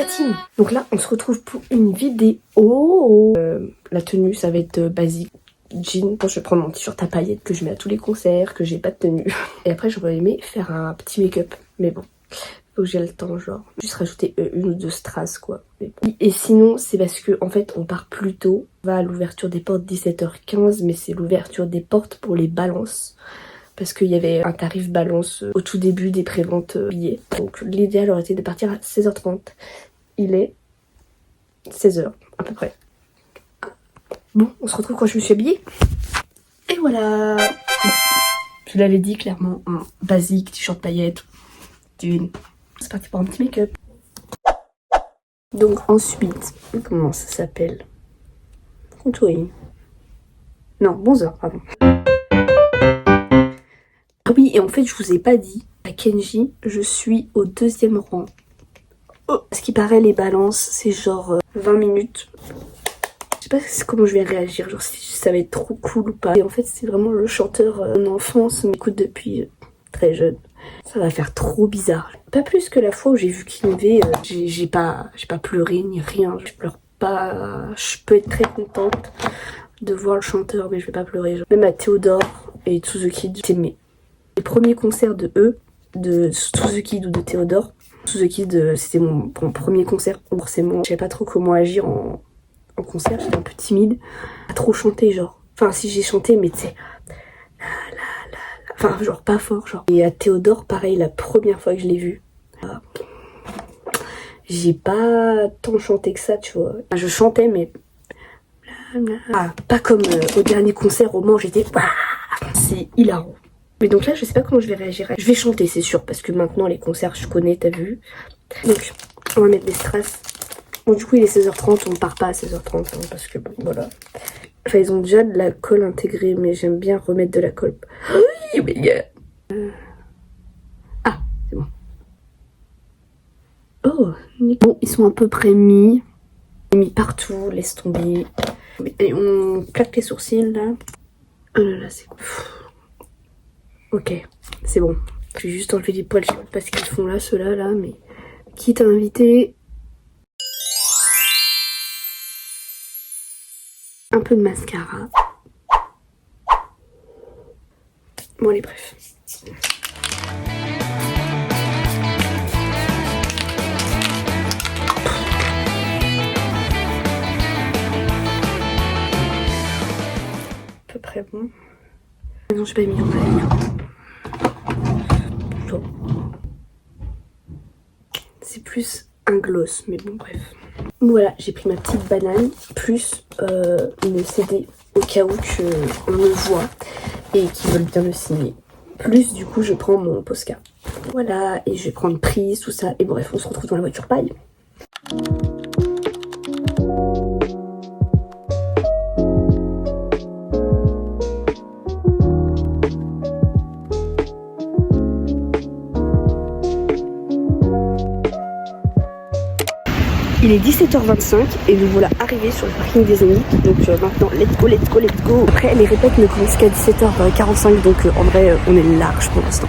la team. Donc là on se retrouve pour une vidéo. La tenue ça va être basique. Jean, je vais prendre mon t-shirt à paillettes que je mets à tous les concerts, que j'ai pas de tenue. Et après j'aurais aimé faire un petit make-up, mais bon, faut que j'ai le temps, genre juste rajouter une ou deux strass quoi. Et sinon c'est parce que en fait on part plus tôt, on va à l'ouverture des portes 17h15, mais c'est l'ouverture des portes pour les balances. Parce qu'il y avait un tarif balance au tout début des préventes billets. Donc l'idéal aurait été de partir à 16h30. Il est 16h à peu près. Bon, on se retrouve quand je me suis habillée. Et voilà. Je l'avais dit clairement, un basique, t-shirt paillettes, d'une. C'est parti pour un petit make-up. Donc ensuite, comment ça s'appelle? Contouring. Non, bronzer, pardon. Ah oui, et en fait, je vous ai pas dit, à Kenji, je suis au 2e rang. Oh, ce qui paraît, les balances, c'est genre 20 minutes. Je sais pas comment je vais réagir, genre si ça va être trop cool ou pas. Et en fait, c'est vraiment le chanteur en enfance, on m'écoute depuis très jeune. Ça va faire trop bizarre. Pas plus que la fois où j'ai vu Kinvé, j'ai pas pleuré ni rien. Je pleure pas, je peux être très contente de voir le chanteur, mais je vais pas pleurer. Genre. Même à Théodore et To The Kid, c'est mes premiers concerts de eux, de To The Kid ou de Théodore. To The Kid, c'était mon premier concert. Forcément, je savais pas trop comment agir en concert, j'étais un peu timide. Pas trop chanter, genre. Enfin, si j'ai chanté, mais tu sais. Enfin, genre pas fort, genre. Et à Théodore, pareil, la première fois que je l'ai vu, j'ai pas tant chanté que ça, tu vois. Enfin, je chantais, mais. Pas comme au dernier concert au Mans, j'étais. C'est hilarant. Mais donc là, je sais pas comment je vais réagir. Je vais chanter, c'est sûr, parce que maintenant, les concerts, je connais, t'as vu. Donc, on va mettre des strass. Bon, du coup, il est 16h30, on ne part pas à 16h30, hein, parce que bon, voilà. Enfin, ils ont déjà de la colle intégrée, mais j'aime bien remettre de la colle. Oui, mais yeah. Ah, c'est bon. Oh, bon, ils sont à peu près mis. Mis partout, laisse tomber. Et on claque les sourcils, là. Oh là là, c'est cool. Ok, c'est bon. Je vais juste enlever les poils, je sais pas parce qu'ils font là, ceux-là, là, mais... Qui t'a invité? Un peu de mascara. Bon, allez, bref. À peu près bon. Non, j'ai pas mis en palette. Plutôt. C'est plus un gloss, mais bon, bref. Voilà, j'ai pris ma petite banane, plus le CD au cas où on le voit et qu'ils veulent bien le signer. Plus du coup je prends mon Posca. Voilà, et je vais prendre prise, tout ça. Et bref, on se retrouve dans la voiture paille. Il est 17h25 et nous voilà arrivés sur le parking des amis. Donc maintenant, let's go, let's go, let's go. Après, les répètes ne commencent qu'à 17h45, donc en vrai, on est large pour l'instant.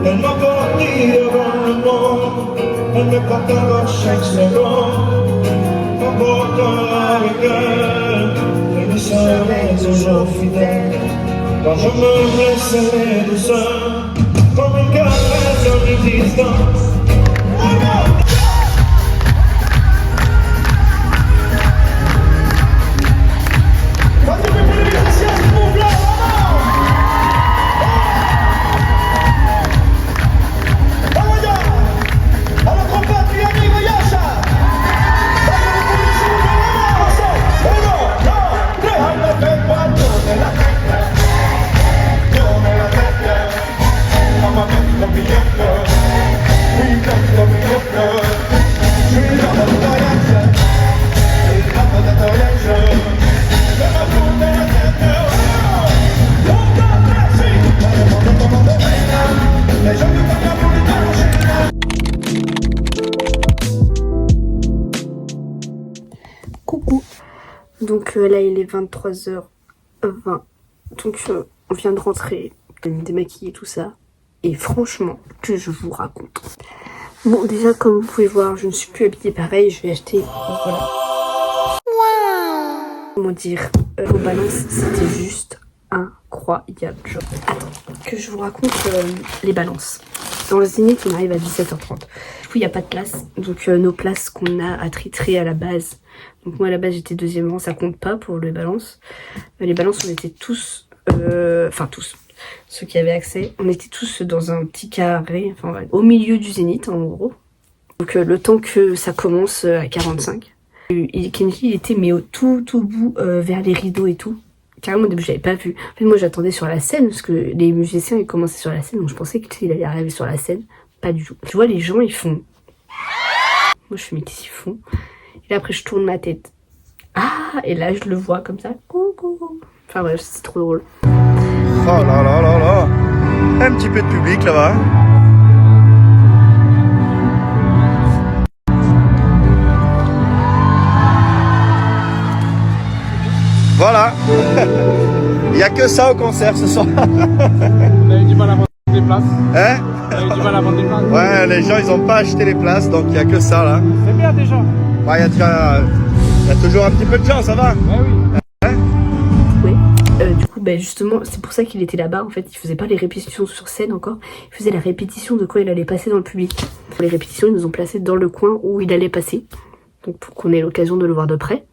Elle m'a porté devant le monde, elle me partagera chaque seconde, m'emportant avec elle, elle me sent toujours fidèle. Quand je me laissais douceur, comme une caresse à mi-distance. Coucou. Donc là il est 23h20. Donc on vient de rentrer, de me démaquiller tout ça. Et franchement, que je vous raconte. Bon déjà comme vous pouvez voir, je ne suis plus habillée pareil. Je vais acheter, voilà. Comment dire, vos balances, c'était juste incroyable. Genre, attends, que je vous raconte les balances. Dans le Zénith, on arrive à 17h30. Du coup, il n'y a pas de place. Donc, nos places qu'on a attitrées à la base. Donc, moi, à la base, j'étais deuxième rang. Ça compte pas pour les balances. Les balances, on était tous... Enfin, tous. Ceux qui avaient accès. On était tous dans un petit carré. Enfin, ouais, au milieu du Zénith, en gros. Donc, le temps que ça commence à 45. Et Kenji, il était mais au tout bout, vers les rideaux et tout. Carrément, au début, je l'avais pas vu. En fait, moi, j'attendais sur la scène, parce que les musiciens, ils commençaient sur la scène, donc je pensais qu'il allait arriver sur la scène. Pas du tout. Tu vois, les gens, ils font... Moi, je fais, mais qu'est-ce qu'ils font? Et là, après, je tourne ma tête. Ah! Et là, je le vois comme ça. Coucou! Enfin, bref, c'est trop drôle. Oh là là là là! Un petit peu de public, là-bas. Voilà. Il n'y a que ça au concert ce soir. On avait du mal à vendre des places. Hein? On avait du mal à vendre des places. Ouais, les gens ils n'ont pas acheté les places, donc il n'y a que ça là. C'est bien déjà. Ouais, il y a toujours un petit peu de gens, ça va? Ouais, oui. Hein? Ouais. Du coup, bah, justement, c'est pour ça qu'il était là-bas. En fait, il faisait pas les répétitions sur scène encore. Il faisait la répétition de quand il allait passer dans le public. Pour les répétitions, ils nous ont placés dans le coin où il allait passer. Donc, pour qu'on ait l'occasion de le voir de près.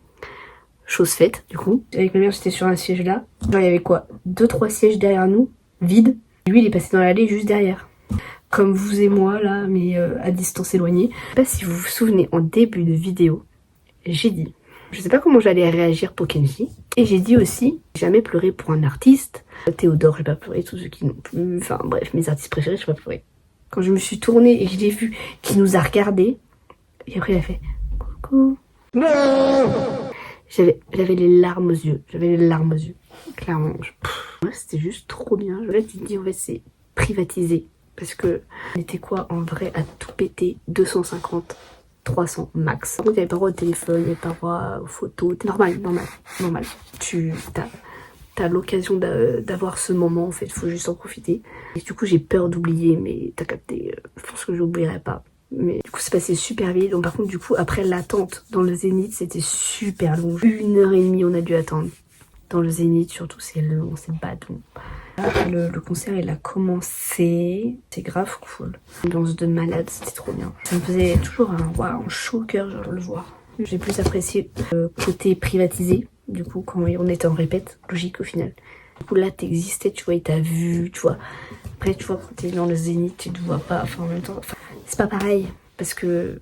Chose faite, du coup. Avec ma mère, j'étais sur un siège là. Genre, il y avait quoi? 2-3 sièges derrière nous, vides. Lui, il est passé dans l'allée juste derrière. Comme vous et moi, là, mais à distance éloignée. Je sais pas si vous vous souvenez, en début de vidéo, j'ai dit, je sais pas comment j'allais réagir pour Kenji. Et j'ai dit aussi, jamais pleurer pour un artiste. Théodore, j'ai pas pleuré, tous ceux qui n'ont plus. Enfin, bref, mes artistes préférés, j'ai pas pleuré. Quand je me suis tournée et que je l'ai vu, qu'il nous a regardés, et après, il a fait, coucou. Non! J'avais les larmes aux yeux. J'avais les larmes aux yeux. Clairement. Ouais, c'était juste trop bien. Là, tu te dis, en fait, c'est privatisé. Parce que on était quoi, en vrai, à tout péter 250, 300 max. Par contre, il n'y avait pas droit au téléphone, il n'y avait pas droit aux photos. Normal. T'as l'occasion d'avoir ce moment, en fait. Il faut juste en profiter. Et du coup, j'ai peur d'oublier, mais t'as capté. Je pense que j'oublierai pas. Mais du coup c'est passé super vite. Donc par contre du coup après l'attente dans le Zénith c'était super long. 1h30 on a dû attendre. Dans le Zénith surtout c'est long, c'est bâton. Le concert il a commencé. C'est grave cool. Ambiance de malade, c'était trop bien. Ça me faisait toujours un chaud au cœur genre de le voir. J'ai plus apprécié le côté privatisé. Du coup quand on était en répète, logique au final. Du coup là t'existais, tu vois, il t'a vu, tu vois. Après tu vois quand t'es dans le Zénith tu te vois pas, enfin en même temps, c'est pas pareil parce que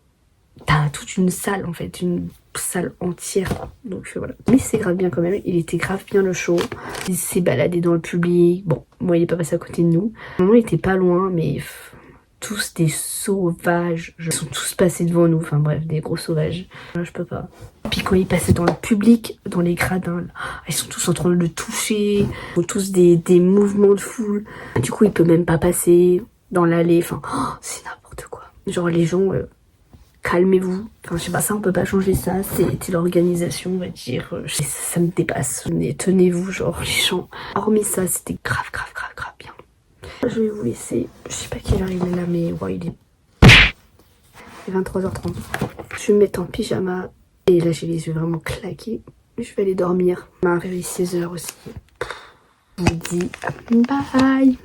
t'as toute une salle en fait, une salle entière. Donc voilà. Mais c'est grave bien quand même, il était grave bien le show. Il s'est baladé dans le public. Bon, moi il est pas passé à côté de nous. Au moment il était pas loin, mais tous des sauvages. Ils sont tous passés devant nous, enfin bref, des gros sauvages. Je peux pas. Puis quand il passait dans le public, dans les gradins, là, ils sont tous en train de le toucher. Ils font tous des mouvements de foule. Du coup il peut même pas passer dans l'allée. Enfin, c'est n'importe quoi. Genre les gens, calmez-vous. Enfin je sais pas, ça on peut pas changer ça. C'est l'organisation, on va dire. Ça me dépasse. Mais tenez-vous, genre les gens. Hormis ça, c'était grave bien. Je vais vous laisser. Je sais pas quelle heure il est là, mais ouais, il est 23h30. Je vais me mettre en pyjama. Et là, j'ai les yeux vraiment claqués. Je vais aller dormir. Ma réveil 16h aussi. Je vous dis bye.